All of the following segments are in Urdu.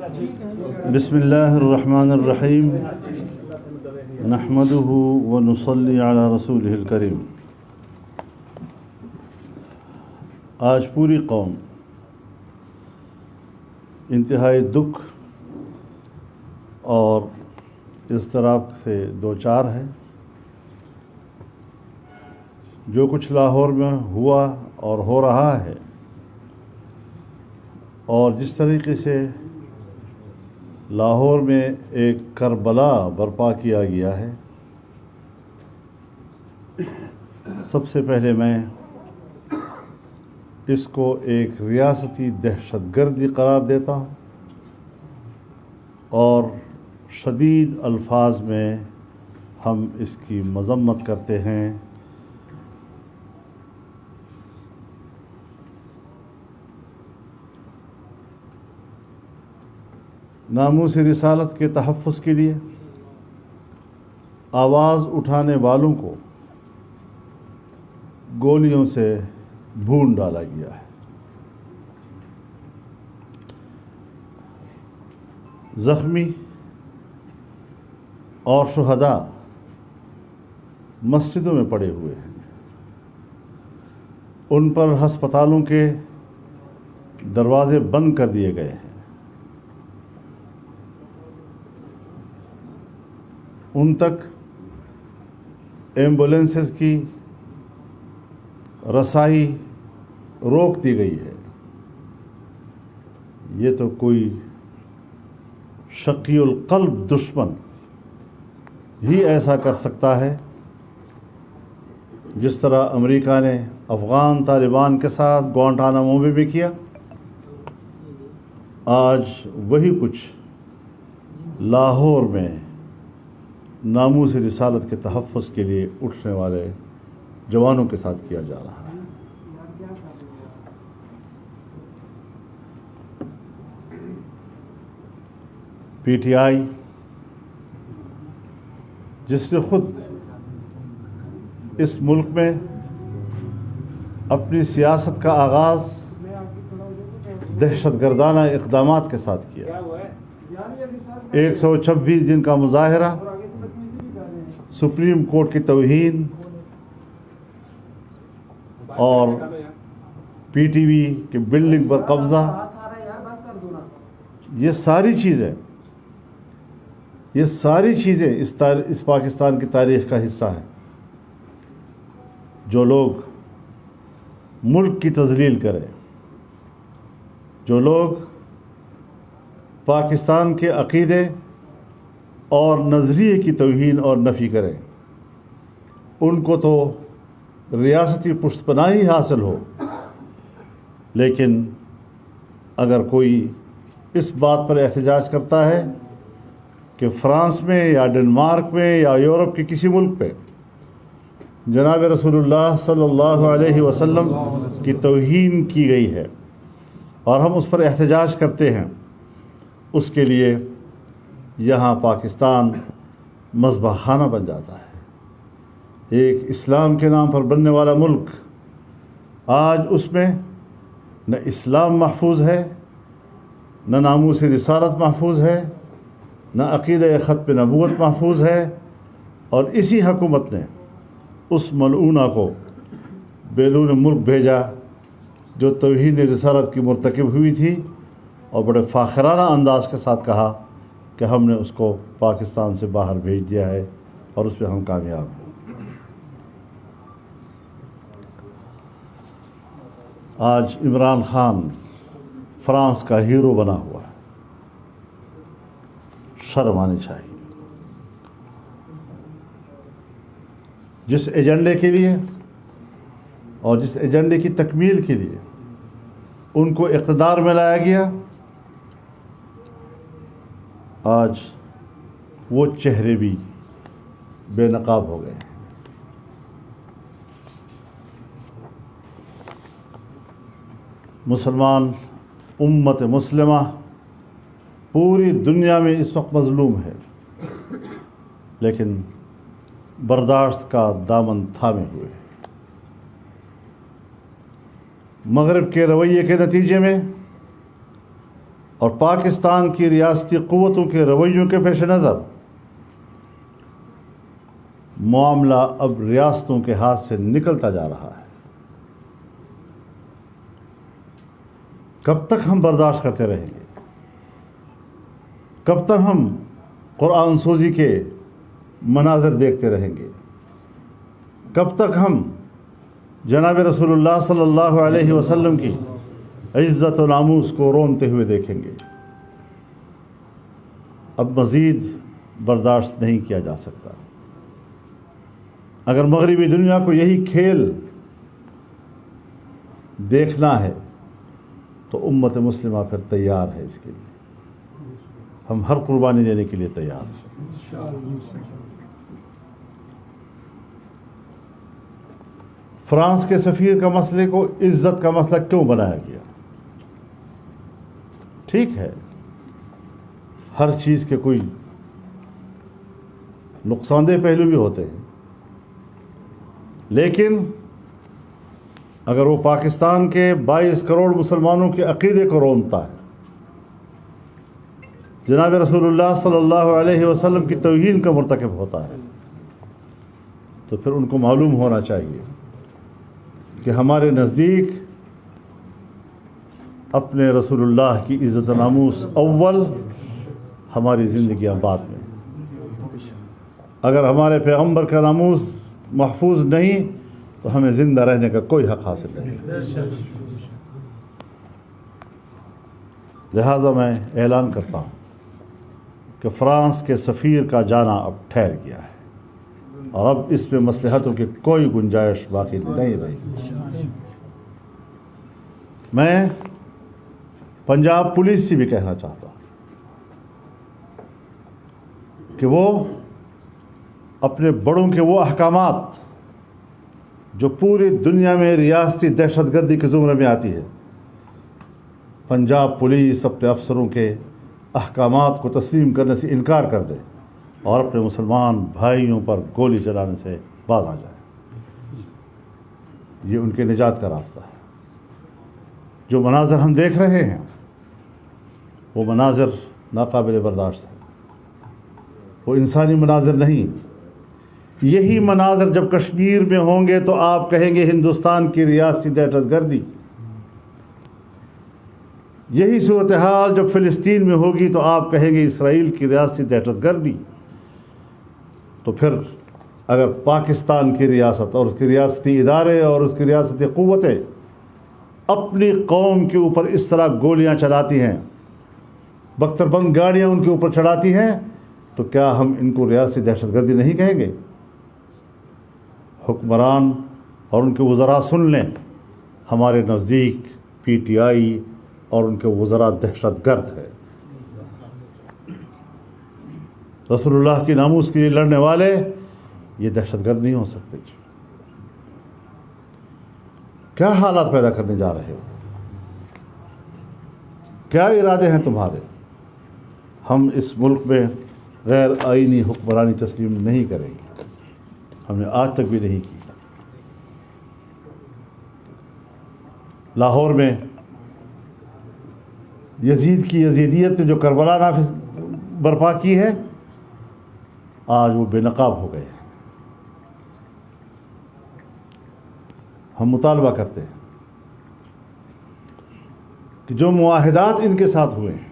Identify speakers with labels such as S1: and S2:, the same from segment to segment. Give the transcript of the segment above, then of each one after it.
S1: بسم اللہ الرحمن الرحیم نحمده ونصلی علی رسولہ الکریم۔ آج پوری قوم انتہائی دکھ اور اضطراب سے دوچار ہے۔ جو کچھ لاہور میں ہوا اور ہو رہا ہے، اور جس طریقے سے لاہور میں ایک کربلا برپا کیا گیا ہے، سب سے پہلے میں اس کو ایک ریاستی دہشت گردی قرار دیتا ہوں اور شدید الفاظ میں ہم اس کی مذمت کرتے ہیں۔ ناموس رسالت کے تحفظ کے لیے آواز اٹھانے والوں کو گولیوں سے بھون ڈالا گیا ہے۔ زخمی اور شہداء مسجدوں میں پڑے ہوئے ہیں، ان پر ہسپتالوں کے دروازے بند کر دیے گئے ہیں، ان تک ایمبولینسز کی رسائی روک دی گئی ہے۔ یہ تو کوئی شقی القلب دشمن ہی ایسا کر سکتا ہے، جس طرح امریکہ نے افغان طالبان کے ساتھ گوانٹانامو میں بھی کیا۔ آج وہی کچھ لاہور میں ناموس رسالت کے تحفظ کے لیے اٹھنے والے جوانوں کے ساتھ کیا جا رہا ہے۔ پی ٹی آئی، جس نے خود اس ملک میں اپنی سیاست کا آغاز دہشت گردانہ اقدامات کے ساتھ کیا، 126 دن کا مظاہرہ، سپریم کورٹ کی توہین اور پی ٹی وی کے بلڈنگ پر قبضہ، یہ ساری چیزیں اس پاکستان کی تاریخ کا حصہ ہیں۔ جو لوگ ملک کی تذلیل کریں، جو لوگ پاکستان کے عقیدے اور نظریے کی توہین اور نفی کریں، ان کو تو ریاستی پشت پناہی حاصل ہو، لیکن اگر کوئی اس بات پر احتجاج کرتا ہے کہ فرانس میں یا ڈنمارک میں یا یورپ کے کسی ملک پہ جناب رسول اللہ صلی اللہ علیہ وسلم کی توہین کی گئی ہے اور ہم اس پر احتجاج کرتے ہیں، اس کے لیے یہاں پاکستان مذبح خانہ بن جاتا ہے۔ ایک اسلام کے نام پر بننے والا ملک، آج اس میں نہ اسلام محفوظ ہے، نہ ناموس رسالت محفوظ ہے، نہ عقیدہ ختم نبوت محفوظ ہے، اور اسی حکومت نے اس ملعونہ کو بیرون ملک بھیجا جو توہین رسالت کی مرتکب ہوئی تھی، اور بڑے فاخرانہ انداز کے ساتھ کہا کہ ہم نے اس کو پاکستان سے باہر بھیج دیا ہے اور اس پہ ہم کامیاب ہیں۔ آج عمران خان فرانس کا ہیرو بنا ہوا ہے، شرم آنی چاہیے۔ جس ایجنڈے کے لیے اور جس ایجنڈے کی تکمیل کے لیے ان کو اقتدار میں لایا گیا، آج وہ چہرے بھی بے نقاب ہو گئے ہیں۔ مسلمان امت مسلمہ پوری دنیا میں اس وقت مظلوم ہے، لیکن برداشت کا دامن تھامے ہوئے ہے۔ مغرب کے رویے کے نتیجے میں اور پاکستان کی ریاستی قوتوں کے رویوں کے پیش نظر معاملہ اب ریاستوں کے ہاتھ سے نکلتا جا رہا ہے۔ کب تک ہم برداشت کرتے رہیں گے؟ کب تک ہم قرآن سوزی کے مناظر دیکھتے رہیں گے؟ کب تک ہم جناب رسول اللہ صلی اللہ علیہ وسلم کی عزت و ناموس کو رونتے ہوئے دیکھیں گے؟ اب مزید برداشت نہیں کیا جا سکتا۔ اگر مغربی دنیا کو یہی کھیل دیکھنا ہے تو امت مسلمہ پھر تیار ہے اس کے لیے، ہم ہر قربانی دینے کے لیے تیار ہیں۔ فرانس کے سفیر کا مسئلے کو عزت کا مسئلہ کیوں بنایا گیا؟ ٹھیک ہے، ہر چیز کے کوئی نقصان دہ پہلو بھی ہوتے ہیں، لیکن اگر وہ پاکستان کے 22 کروڑ مسلمانوں کے عقیدے کو رونتا ہے، جناب رسول اللہ صلی اللہ علیہ وسلم کی توہین کا مرتکب ہوتا ہے، تو پھر ان کو معلوم ہونا چاہیے کہ ہمارے نزدیک اپنے رسول اللہ کی عزت و ناموس اول، ہماری زندگیاں بعد میں۔ اگر ہمارے پیغمبر کا ناموس محفوظ نہیں تو ہمیں زندہ رہنے کا کوئی حق حاصل نہیں۔ لہٰذا میں اعلان کرتا ہوں کہ فرانس کے سفیر کا جانا اب ٹھہر گیا ہے اور اب اس میں مصلحتوں کی کوئی گنجائش باقی نہیں رہی۔ میں پنجاب پولیس سے بھی کہنا چاہتا ہوں کہ وہ اپنے بڑوں کے وہ احکامات جو پوری دنیا میں ریاستی دہشت گردی کے زمرے میں آتی ہے، پنجاب پولیس اپنے افسروں کے احکامات کو تسلیم کرنے سے انکار کر دے اور اپنے مسلمان بھائیوں پر گولی چلانے سے باز آ جائے۔ یہ ان کے نجات کا راستہ ہے۔ جو مناظر ہم دیکھ رہے ہیں وہ مناظر ناقابل برداشت ہے، وہ انسانی مناظر نہیں۔ یہی مناظر جب کشمیر میں ہوں گے تو آپ کہیں گے ہندوستان کی ریاستی دہشت گردی۔ یہی صورتحال جب فلسطین میں ہوگی تو آپ کہیں گے اسرائیل کی ریاستی دہشت گردی۔ تو پھر اگر پاکستان کی ریاست اور اس کی ریاستی ادارے اور اس کی ریاستی قوتیں اپنی قوم کے اوپر اس طرح گولیاں چلاتی ہیں، بختر بند گاڑیاں ان کے اوپر چڑھاتی ہیں، تو کیا ہم ان کو ریاستی دہشت گردی نہیں کہیں گے؟ حکمران اور ان کے وزراء سن لیں، ہمارے نزدیک پی ٹی آئی اور ان کے وزراء دہشت گرد ہے۔ رسول اللہ کی ناموس کے لیے لڑنے والے یہ دہشت گرد نہیں ہو سکتے۔ کیا حالات پیدا کرنے جا رہے ہو؟ کیا ارادے ہیں تمہارے؟ ہم اس ملک میں غیر آئینی حکمرانی تسلیم نہیں کریں گے، ہم نے آج تک بھی نہیں کی۔ لاہور میں یزید کی یزیدیت نے جو کربلا نافذ برپا کی ہے، آج وہ بے نقاب ہو گئے ہیں۔ ہم مطالبہ کرتے ہیں کہ جو معاہدات ان کے ساتھ ہوئے ہیں،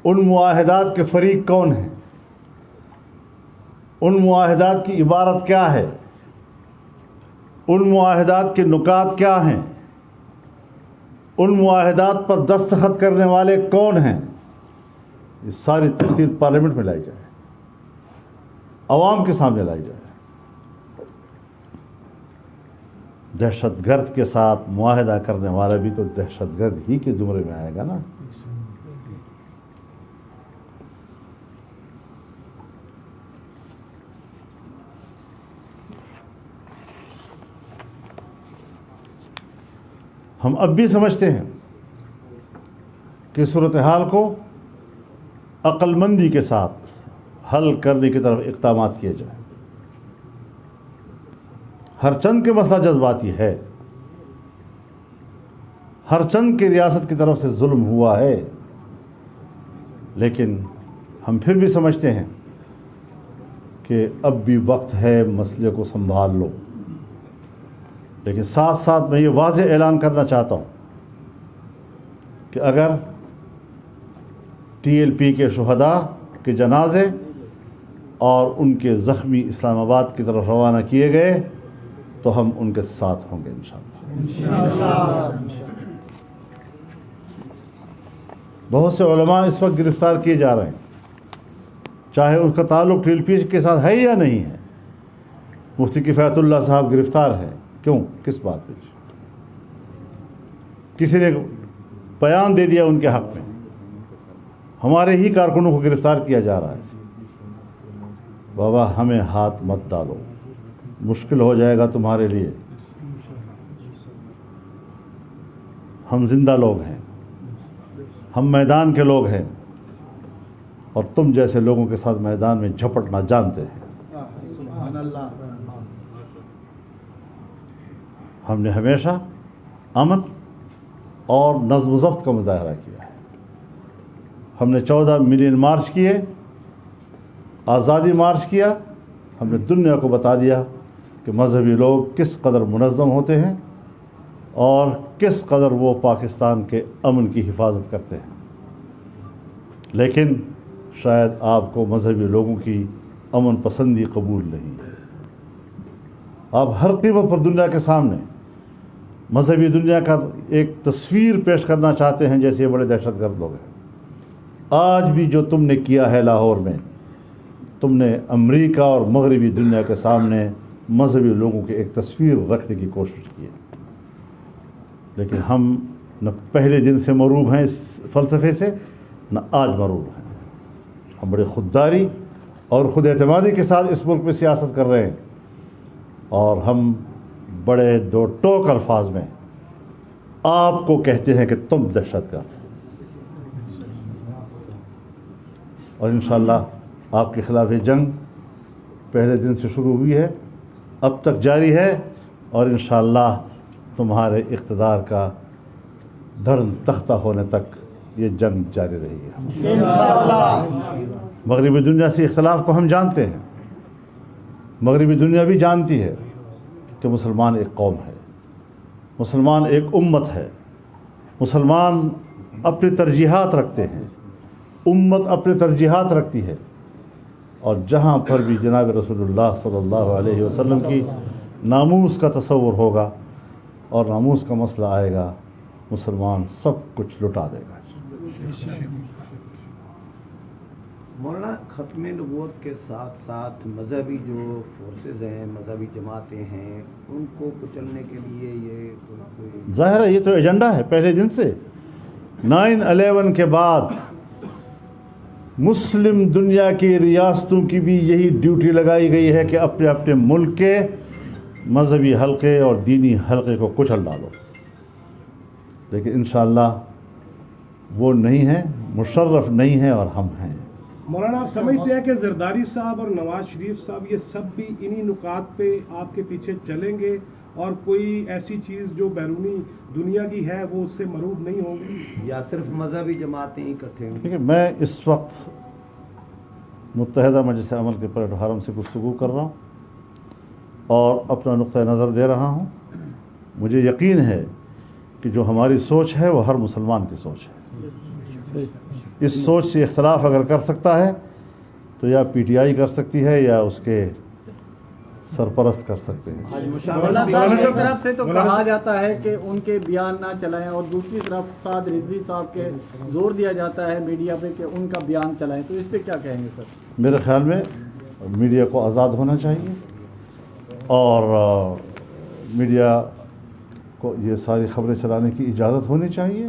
S1: ان معاہدات کے فریق کون ہیں؟ ان معاہدات کی عبارت کیا ہے؟ ان معاہدات کے نکات کیا ہیں؟ ان معاہدات پر دستخط کرنے والے کون ہیں؟ یہ ساری تفصیل پارلیمنٹ میں لائی جائے، عوام کے سامنے لائی جائے۔ دہشت گرد کے ساتھ معاہدہ کرنے والا بھی تو دہشت گرد ہی کے زمرے میں آئے گا نا۔ ہم اب بھی سمجھتے ہیں کہ صورتحال کو عقل مندی کے ساتھ حل کرنے کی طرف اقدامات کیے جائیں۔ ہر چند کے مسئلہ جذباتی ہے، ہر چند کی ریاست کی طرف سے ظلم ہوا ہے، لیکن ہم پھر بھی سمجھتے ہیں کہ اب بھی وقت ہے مسئلے کو سنبھال لو۔ لیکن ساتھ ساتھ میں یہ واضح اعلان کرنا چاہتا ہوں کہ اگر ٹی ایل پی کے شہداء کے جنازے اور ان کے زخمی اسلام آباد کی طرف روانہ کیے گئے تو ہم ان کے ساتھ ہوں گے انشاءاللہ۔ بہت سے علماء اس وقت گرفتار کیے جا رہے ہیں، چاہے ان کا تعلق ٹی ایل پی کے ساتھ ہے یا نہیں ہے۔ مفتی کفایت اللہ صاحب گرفتار ہے، کیوں؟ کس بات پہ؟ کسی نے بیان دے دیا ان کے حق میں، ہمارے ہی کارکنوں کو گرفتار کیا جا رہا ہے۔ بابا ہمیں ہاتھ مت ڈالو، مشکل ہو جائے گا تمہارے لیے۔ ہم زندہ لوگ ہیں، ہم میدان کے لوگ ہیں، اور تم جیسے لوگوں کے ساتھ میدان میں جھپٹنا جانتے ہیں۔ ہم نے ہمیشہ امن اور نظم و ضبط کا مظاہرہ کیا ہے۔ ہم نے 14 ملین مارچ کیے، آزادی مارچ کیا۔ ہم نے دنیا کو بتا دیا کہ مذہبی لوگ کس قدر منظم ہوتے ہیں اور کس قدر وہ پاکستان کے امن کی حفاظت کرتے ہیں۔ لیکن شاید آپ کو مذہبی لوگوں کی امن پسندی قبول نہیں ہے۔ آپ ہر قیمت پر دنیا کے سامنے مذہبی دنیا کا ایک تصویر پیش کرنا چاہتے ہیں جیسے یہ بڑے دہشت گرد لوگ ہیں۔ آج بھی جو تم نے کیا ہے لاہور میں، تم نے امریکہ اور مغربی دنیا کے سامنے مذہبی لوگوں کی ایک تصویر رکھنے کی کوشش کی ہے۔ لیکن ہم نہ پہلے دن سے مروب ہیں اس فلسفے سے، نہ آج مروب ہیں۔ ہم بڑے خودداری اور خود اعتمادی کے ساتھ اس ملک میں سیاست کر رہے ہیں، اور ہم بڑے دو ٹوک الفاظ میں آپ کو کہتے ہیں کہ تم دہشت گرد، اور انشاءاللہ آپ کے خلاف یہ جنگ پہلے دن سے شروع ہوئی ہے، اب تک جاری ہے، اور انشاءاللہ تمہارے اقتدار کا دھڑن تختہ ہونے تک یہ جنگ جاری رہے گی انشاءاللہ۔ مغربی دنیا سے اختلاف کو ہم جانتے ہیں، مغربی دنیا بھی جانتی ہے کہ مسلمان ایک قوم ہے، مسلمان ایک امت ہے، مسلمان اپنی ترجیحات رکھتے ہیں، امت اپنی ترجیحات رکھتی ہے، اور جہاں پر بھی جناب رسول اللہ صلی اللہ علیہ وسلم کی ناموس کا تصور ہوگا اور ناموس کا مسئلہ آئے گا، مسلمان سب کچھ لٹا دے گا۔
S2: مولانا، ختم نبوت کے ساتھ ساتھ مذہبی جو فورسز ہیں، مذہبی جماعتیں ہیں، ان کو کچلنے کے لیے یہ کوئی
S1: ظاہر ہے یہ تو ایجنڈا ہے پہلے دن سے۔ 9/11 کے بعد مسلم دنیا کی ریاستوں کی بھی یہی ڈیوٹی لگائی گئی ہے کہ اپنے اپنے ملک کے مذہبی حلقے اور دینی حلقے کو کچل ڈالو، لیکن انشاءاللہ وہ نہیں ہے، مشرف نہیں ہے، اور ہم ہیں۔
S3: مولانا، آپ سمجھتے ہیں کہ زرداری صاحب اور نواز شریف صاحب یہ سب بھی انہی نکات پہ آپ کے پیچھے چلیں گے، اور کوئی ایسی چیز جو بیرونی دنیا کی ہے وہ اس سے مروب نہیں ہوں گے،
S2: یا صرف مذہبی جماعتیں اکٹھے ہوں؟
S1: دیکھیے، میں اس وقت متحدہ مجلس عمل کے پلیٹ فارم سے گفتگو کر رہا ہوں اور اپنا نقطہ نظر دے رہا ہوں۔ مجھے یقین ہے کہ جو ہماری سوچ ہے وہ ہر مسلمان کی سوچ ہے۔ اس سوچ سے اختلاف اگر کر سکتا ہے تو یا پی ٹی آئی کر سکتی ہے یا اس کے سرپرست کر سکتے ہیں۔
S4: مولانا صاحب کی طرف سے تو کہا جاتا ہے کہ ان کے بیان نہ چلائیں، اور دوسری طرف سعد رضوی صاحب کے زور دیا جاتا ہے میڈیا پہ کہ ان کا بیان چلائیں، تو اس پہ کیا کہیں گے سر؟
S1: میرے خیال میں میڈیا کو آزاد ہونا چاہیے، اور میڈیا کو یہ ساری خبریں چلانے کی اجازت ہونی چاہیے۔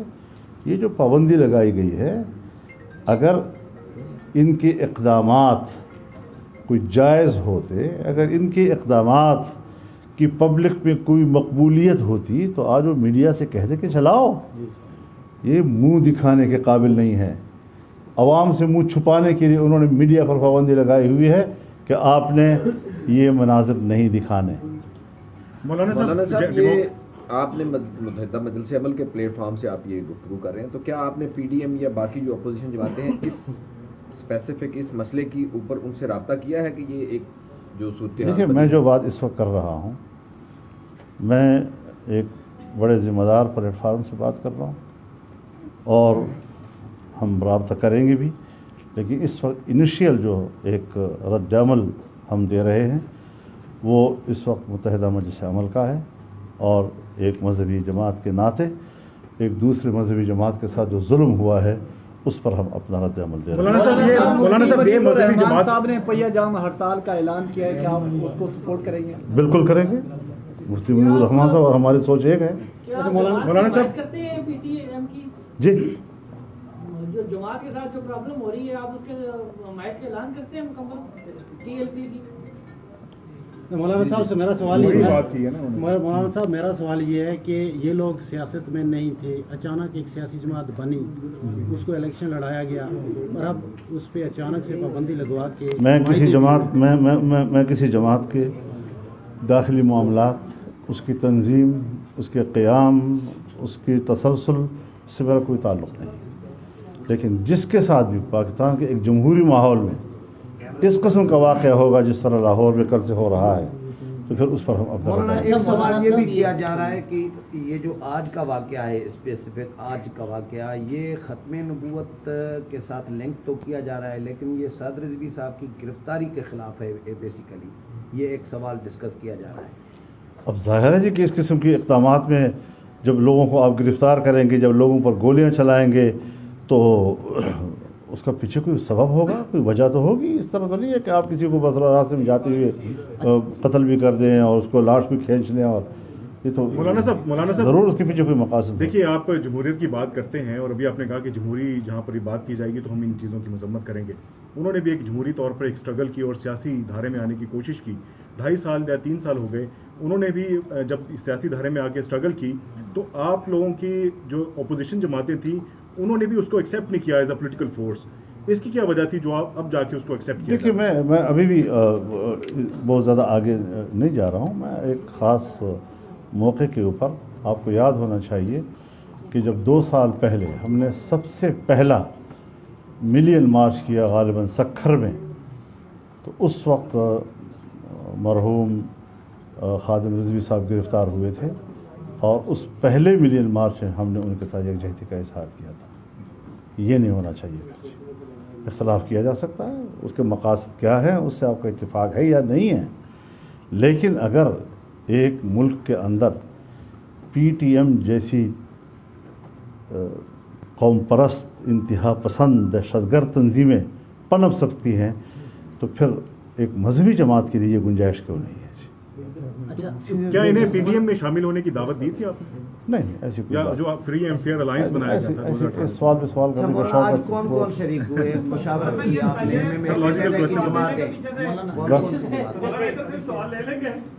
S1: یہ جو پابندی لگائی گئی ہے، اگر ان کے اقدامات کوئی جائز ہوتے، اگر ان کے اقدامات کی پبلک میں کوئی مقبولیت ہوتی تو آج وہ میڈیا سے کہتے کہ چلاؤ۔ یہ منہ دکھانے کے قابل نہیں ہے، عوام سے منہ چھپانے کے لیے انہوں نے میڈیا پر پابندی لگائی ہوئی ہے کہ آپ نے یہ مناظر نہیں دکھانے۔
S3: مولانا صاحب یہ
S5: آپ نے متحدہ مجلس عمل کے پلیٹ فارم سے آپ یہ گفتگو کر رہے ہیں، تو کیا آپ نے پی ڈی ایم یا باقی جو اپوزیشن جماعتیں ہیں اس اسپیسیفک اس مسئلے کی اوپر ان سے رابطہ کیا ہے کہ یہ ایک جو صورتحال؟
S1: دیکھیے، میں جو بات اس وقت کر رہا ہوں، میں ایک بڑے ذمہ دار پلیٹ فارم سے بات کر رہا ہوں اور ہم رابطہ کریں گے بھی، لیکن اس وقت انیشیل جو ایک رد عمل ہم دے رہے ہیں وہ اس وقت متحدہ مجلس عمل کا ہے، اور ایک مذہبی جماعت کے ناطے ایک دوسرے مذہبی جماعت کے ساتھ جو ظلم ہوا ہے اس پر ہم اپنا رد عمل دے رہے ہیں۔
S3: مولانا صاحب یہ مذہبی
S4: رحمان
S3: جماعت
S4: صاحب نے پہیہ جام ہڑتال کا اعلان کیا ہے کہ آپ اس کو سپورٹ کریں گے؟
S1: بالکل کریں گے، مفتی منیر الرحمان صاحب اور ہماری سوچ ایک ہے۔
S3: مولانا صاحب
S6: کرتے ہیں پی ٹی ایم کی
S1: جی،
S6: جو جماعت کے ساتھ جو پرابلم ہو رہی ہے، آپ اس کے حمایت کا اعلان کرتے ہیں مکمل ٹی ایل پی کی؟
S7: مولانا صاحب سے میرا سوال
S3: وہی
S7: یہ ہے،
S3: بات کی ہے نا انہوں نے۔
S7: مولانا صاحب میرا سوال یہ ہے کہ یہ لوگ سیاست میں نہیں تھے، اچانک ایک سیاسی جماعت بنی، اس کو الیکشن لڑایا گیا اور اب اس پہ اچانک سے پابندی لگوا کے
S1: میں کسی جماعت کے داخلی معاملات، اس کی تنظیم، اس کے قیام، اس کی تسلسل سے میرا کوئی تعلق نہیں، لیکن جس کے ساتھ بھی پاکستان کے ایک جمہوری ماحول میں اس قسم کا واقعہ ہوگا جس طرح لاہور میں کل سے ہو رہا ہے، تو پھر اس پر ہم اپنا
S2: مولانا
S1: رد
S2: ایک سوال یہ بھی کیا جا رہا ہے کہ یہ جو آج کا واقعہ ہے، اسپیسیفک آج کا واقعہ، یہ ختم نبوت کے ساتھ لنک تو کیا جا رہا ہے، لیکن یہ سعد رضوی صاحب کی گرفتاری کے خلاف ہے بیسیکلی، یہ ایک سوال ڈسکس کیا جا رہا ہے۔
S1: اب ظاہر ہے جی کہ اس قسم کے اقدامات میں جب لوگوں کو آپ گرفتار کریں گے، جب لوگوں پر گولیاں چلائیں گے، تو اس کا پیچھے کوئی سبب ہوگا، کوئی وجہ تو ہوگی۔ اس طرح تو نہیں ہے کہ آپ کسی کو بس راستے میں جاتے ہوئے قتل بھی کر دیں اور اس کو لاش بھی کھینچ لیں، اور یہ تو
S3: مولانا صاحب
S1: ضرور اس کے پیچھے کوئی مقاصد ہے۔
S3: دیکھیے، آپ جمہوریت کی بات کرتے ہیں اور ابھی آپ نے کہا کہ جمہوری جہاں پر یہ بات کی جائے گی تو ہم ان چیزوں کی مذمت کریں گے۔ انہوں نے بھی ایک جمہوری طور پر ایک اسٹرگل کی اور سیاسی دھارے میں آنے کی کوشش کی، 2.5 سال یا 3 سال ہو گئے، انہوں نے بھی جب سیاسی دھارے میں آ کے اسٹرگل کی تو آپ لوگوں کی جو اپوزیشن جماعتیں تھیں انہوں نے بھی اس کو ایکسیپٹ نہیں کیا ایز اے پولیٹیکل فورس۔ اس کی کیا وجہ تھی جو آپ اب جا کے اس کو ایکسیپٹ کیا؟
S1: دیکھیے، میں ابھی بھی بہت زیادہ آگے نہیں جا رہا ہوں، میں ایک خاص موقع کے اوپر آپ کو یاد ہونا چاہیے کہ جب 2 سال پہلے ہم نے سب سے پہلا ملین مارچ کیا غالباً سکھر میں، تو اس وقت مرحوم خادم رضوی صاحب گرفتار ہوئے تھے، اور اس پہلے ملین مارچ میں ہم نے ان کے ساتھ یکجہتی کا اظہار کیا تھا۔ یہ نہیں ہونا چاہیے۔ اختلاف کیا جا سکتا ہے، اس کے مقاصد کیا ہیں، اس سے آپ کا اتفاق ہے یا نہیں ہے، لیکن اگر ایک ملک کے اندر پی ٹی ایم جیسی قوم پرست، انتہا پسند، دہشت گرد تنظیمیں پنپ سکتی ہیں تو پھر ایک مذہبی جماعت کے لیے یہ گنجائش کیوں نہیں ہے؟
S3: کیا انہیں پی ڈی ایم میں شامل ہونے کی دعوت دی تھی آپ نے؟
S1: نہیں، ایسی کوئی
S3: یا
S1: بات
S3: جو آپ فری اینڈ فیئر الائنس بنایا گیا تھا
S1: ایسے
S3: 2018
S1: سوال پہ سوال کرنے کا
S2: مولانا آج
S1: شوق
S2: کون کون شریک ہوئے مشاورت کی آپ نے؟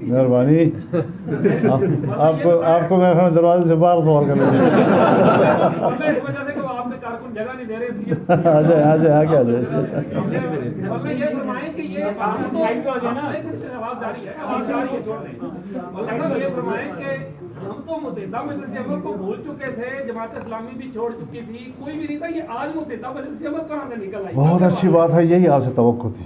S1: مہربانی، آپ کو میرے خیال دروازے سے باہر سوال کرنا آ جائے آگے آ جائے۔
S8: ہم تو متحدہ مجلس عمل کو بھول چکے تھے، جماعت اسلامی بھی چھوڑ چکی تھی، کوئی بھی نہیں تھا، یہ آج متحدہ مجلس عمل کہاں سے نکل آئی؟
S1: بہت اچھی بات ہے، یہی آپ سے توقع تھی۔